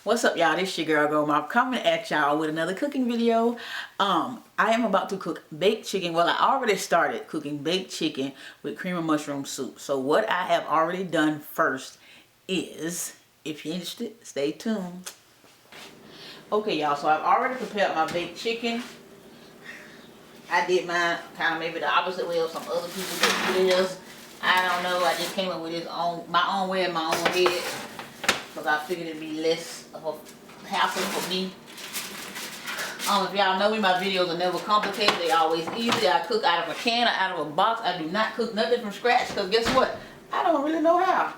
What's up, y'all? This your girl Go Mom coming at y'all with another cooking video. I am about to cook baked chicken. Well, I already started cooking baked chicken with cream of mushroom soup. So what I have already done first is, if you're interested, stay tuned. Okay, y'all, so I've already prepared my baked chicken. I did mine kind of maybe the opposite way of some other people do theirs. I don't know, I just came up with my own way in my own head. Because I figured it'd be less of a hassle for me. If y'all know me, my videos are never complicated. They always easy. I cook out of a can or out of a box. I do not cook nothing from scratch because guess what? I don't really know how.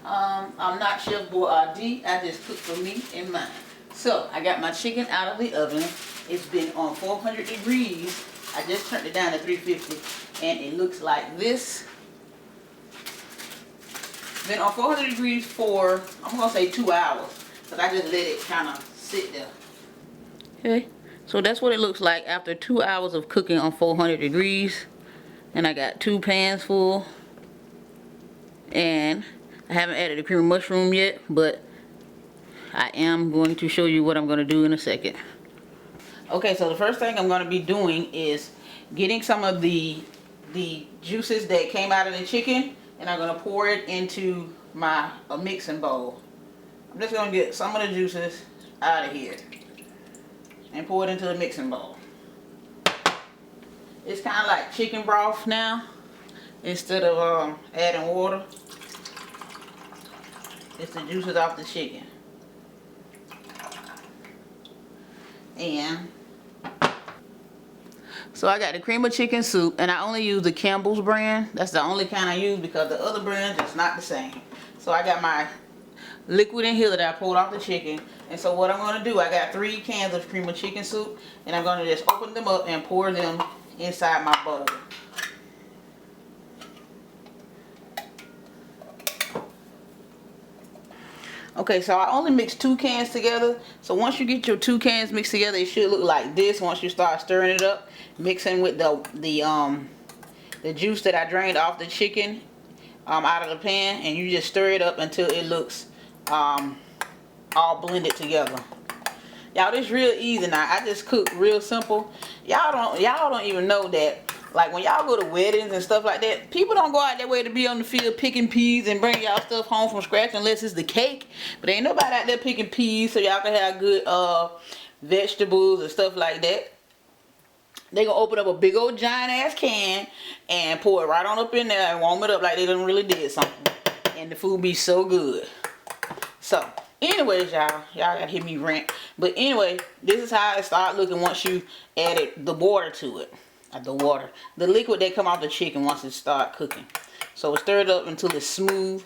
I'm not Chef Boyardee. I just cook for me and mine. So I got my chicken out of the oven. It's been on 400 degrees. I just turned it down to 350 and it looks like this. Been on 400 degrees for, I'm going to say 2 hours. Because I just let it kind of sit there. Okay. So that's what it looks like after 2 hours of cooking on 400 degrees. And I got 2 pans full. And I haven't added the cream of mushroom yet. But I am going to show you what I'm going to do in a second. Okay, so the first thing I'm going to be doing is getting some of the juices that came out of the chicken. And I'm going to pour it into a mixing bowl. I'm just going to get some of the juices out of here. And pour it into the mixing bowl. It's kind of like chicken broth now. Instead of adding water. It's the juices off the chicken. And so I got the cream of chicken soup, and I only use the Campbell's brand. That's the only kind I use because the other brands is not the same. So I got my liquid in here that I pulled off the chicken. And so what I'm going to do, I got 3 cans of cream of chicken soup, and I'm going to just open them up and pour them inside my bowl. Okay, so I only mixed 2 cans together. So once you get your 2 cans mixed together, it should look like this once you start stirring it up. Mixing with the juice that I drained off the chicken out of the pan, and you just stir it up until it looks all blended together. Y'all, this real easy now. I just cook real simple. Y'all don't even know that. Like when y'all go to weddings and stuff like that, people don't go out their way to be on the field picking peas and bring y'all stuff home from scratch unless it's the cake. But ain't nobody out there picking peas so y'all can have good vegetables and stuff like that. They gonna open up a big old giant ass can and pour it right on up in there and warm it up like they done really did something. And the food be so good. So anyways, y'all gotta hear me rant. But anyway, this is how it start looking once you added the water to it. The liquid that come off the chicken once it start cooking. So stir it up until it's smooth,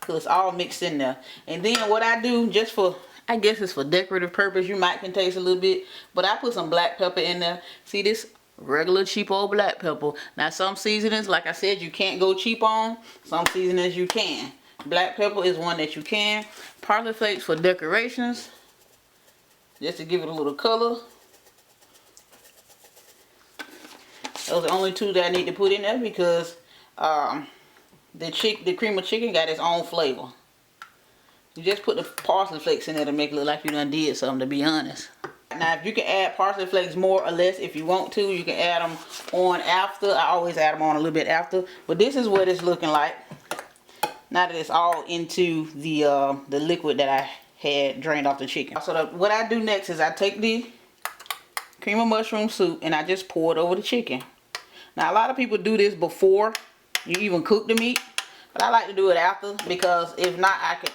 till it's all mixed in there. And then what I do, just for, I guess it's for decorative purpose, you might can taste a little bit, but I put some black pepper in there. See this regular cheap old black pepper. Now some seasonings, like I said, you can't go cheap on. Some seasonings you can. Black pepper is one that you can. Parsley flakes for decorations, just to give it a little color. Those are the only 2 that I need to put in there because the cream of chicken got its own flavor. You just put the parsley flakes in there to make it look like you done did something, to be honest. Now if you can add parsley flakes more or less if you want to, you can add them on after. I always add them on a little bit after. But this is what it's looking like now that it's all into the liquid that I had drained off the chicken. So what I do next is I take the cream of mushroom soup and I just pour it over the chicken. Now a lot of people do this before you even cook the meat, but I like to do it after because if not, I can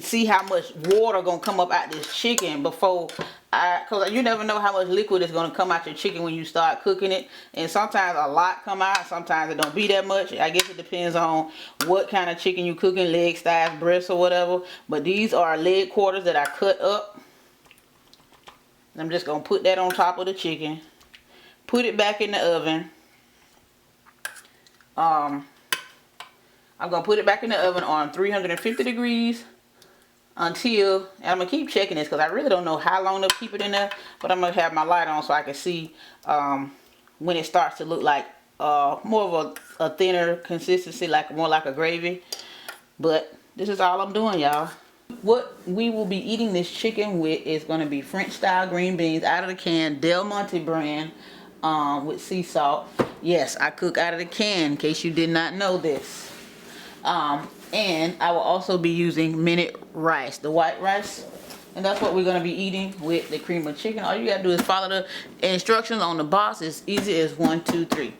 see how much water gonna come up out this chicken before cause you never know how much liquid is gonna come out your chicken when you start cooking it. And sometimes a lot come out, sometimes it don't be that much. I guess it depends on what kind of chicken you cooking, legs, thighs, breasts, or whatever. But these are leg quarters that I cut up. I'm just gonna put that on top of the chicken. Put it back in the oven. I'm gonna put it back in the oven on 350 degrees until, and I'm gonna keep checking this because I really don't know how long to keep it in there, but I'm gonna have my light on so I can see when it starts to look like more of a thinner consistency, like more like a gravy. But this is all I'm doing, y'all. What we will be eating this chicken with is going to be French style green beans out of the can, Del Monte brand, with sea salt. Yes, I cook out of the can, in case you did not know this. And I will also be using minute rice, the white rice. And that's what we're going to be eating with the cream of chicken. All you got to do is follow the instructions on the box. It's easy as 1, 2, 3.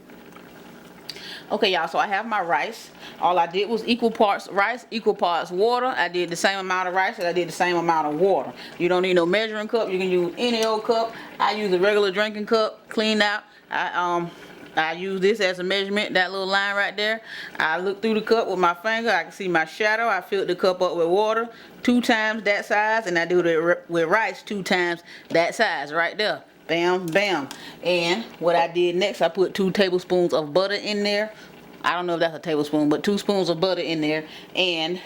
Okay, y'all, so I have my rice. All I did was equal parts rice, equal parts water. I did the same amount of rice and I did the same amount of water. You don't need no measuring cup. You can use any old cup. I use a regular drinking cup, cleaned out. I use this as a measurement, that little line right there. I look through the cup with my finger. I can see my shadow. I filled the cup up with water 2 times that size, and I do it with rice 2 times that size right there. Bam, bam. And what I did next, I put 2 tablespoons of butter in there. I don't know if that's a tablespoon, but 2 spoons of butter in there, and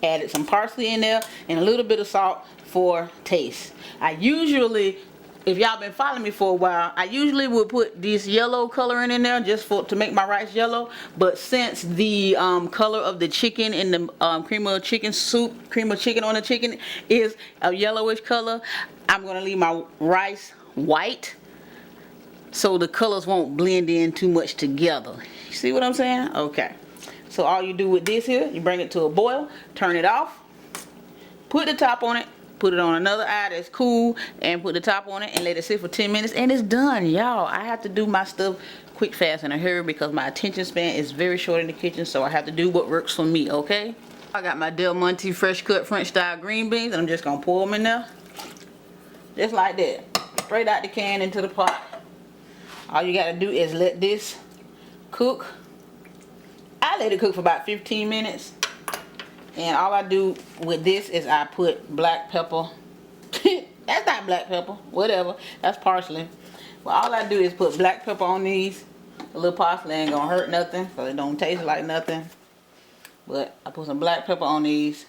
added some parsley in there and a little bit of salt for taste. I usually, if y'all been following me for a while, I usually would put this yellow coloring in there just to make my rice yellow. But since the color of the chicken in the cream of chicken soup, cream of chicken on the chicken is a yellowish color, I'm going to leave my rice white so the colors won't blend in too much together. You see what I'm saying? Okay. So all you do with this here, you bring it to a boil, turn it off, put the top on it, put it on another eye that's cool, and put the top on it and let it sit for 10 minutes, and it's done, y'all. I have to do my stuff quick, fast, in a hurry because my attention span is very short in the kitchen, so I have to do what works for me, okay? I got my Del Monte fresh cut French style green beans, and I'm just gonna pour them in there. Just like that. Straight out the can into the pot. All you gotta do is let this cook. I let it cook for about 15 minutes. And all I do with this is I put black pepper. That's not black pepper. Whatever. That's parsley. But all I do is put black pepper on these. A little parsley ain't gonna hurt nothing, so it don't taste like nothing. But I put some black pepper on these.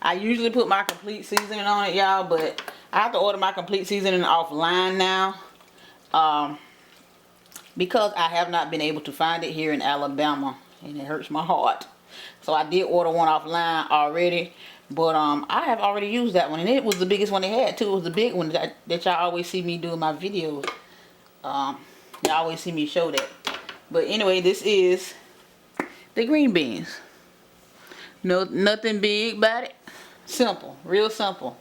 I usually put my complete seasoning on it, y'all, but I have to order my complete seasoning offline now. Because I have not been able to find it here in Alabama, and it hurts my heart. So I did order one offline already, but I have already used that one, and it was the biggest one they had too. It was the big one that y'all always see me doing my videos. Y'all always see me show that. But anyway, this is the green beans. No, nothing big about it. Simple, real simple.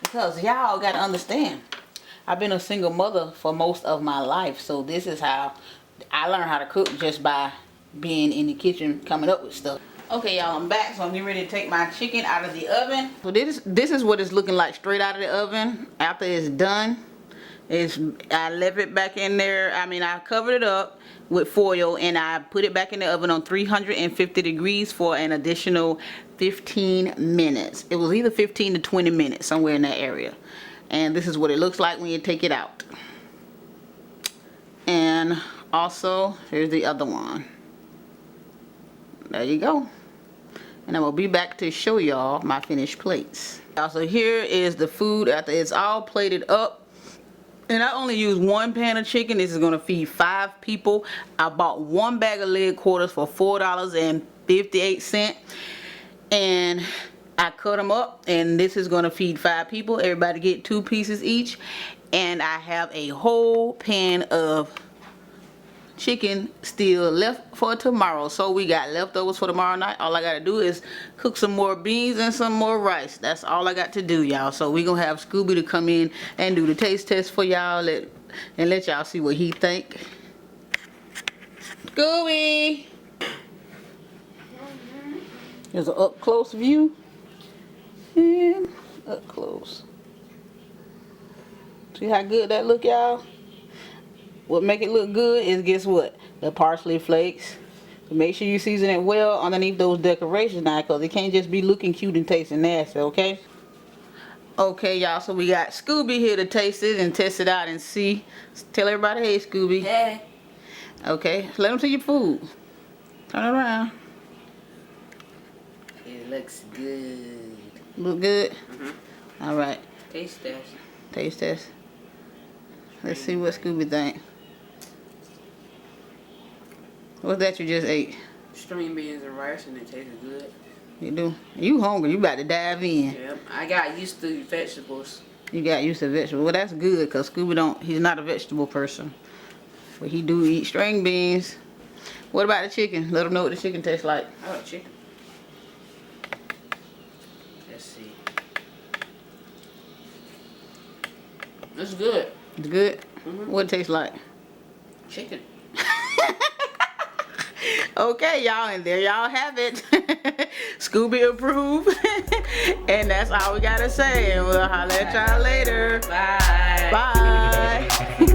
Because y'all gotta understand, I've been a single mother for most of my life, so this is how I learned how to cook, just by being in the kitchen coming up with stuff. Okay, y'all, I'm back, so I'm getting ready to take my chicken out of the oven. So this is what it's looking like straight out of the oven after it's done. I left it back in there. I covered it up with foil, and I put it back in the oven on 350 degrees for an additional 15 minutes. It was either 15 to 20 minutes, somewhere in that area. And this is what it looks like when you take it out. And also, here's the other one. There you go. And I will be back to show y'all my finished plates. Also, here is the food after it's all plated up. And I only use 1 pan of chicken. This is going to feed 5 people. I bought 1 bag of leg quarters for $4.58. And I cut them up, and this is going to feed 5 people. Everybody get 2 pieces each. And I have a whole pan of chicken still left for tomorrow. So we got leftovers for tomorrow night. All I got to do is cook some more beans and some more rice. That's all I got to do, y'all. So we gonna have Scooby to come in and do the taste test for y'all, and let y'all see what he think. Scooby! Here's an up close view. And up close. See how good that look, y'all? What make it look good is, guess what? The parsley flakes. So make sure you season it well underneath those decorations now, because it can't just be looking cute and tasting nasty, okay? Okay, y'all, so we got Scooby here to taste it and test it out and see. Tell everybody, hey, Scooby. Hey. Okay, let them see your food. Turn it around. It looks good. Look good? Mm-hmm. All right. Taste test. Taste test. Let's see what Scooby think. What's that you just ate? string beans and rice, and it tastes good. You do. You hungry? You about to dive in. Yep. I got used to vegetables. You got used to vegetables. Well, that's good, cause Scooby don't. He's not a vegetable person, but he do eat string beans. What about the chicken? Let him know what the chicken tastes like. I like chicken. Let's see. It's good. It's good. Mm-hmm. What it tastes like? Chicken. Okay, y'all, and there y'all have it. Scooby approved. And that's all we gotta say. And we'll holler at y'all later. Bye. Bye.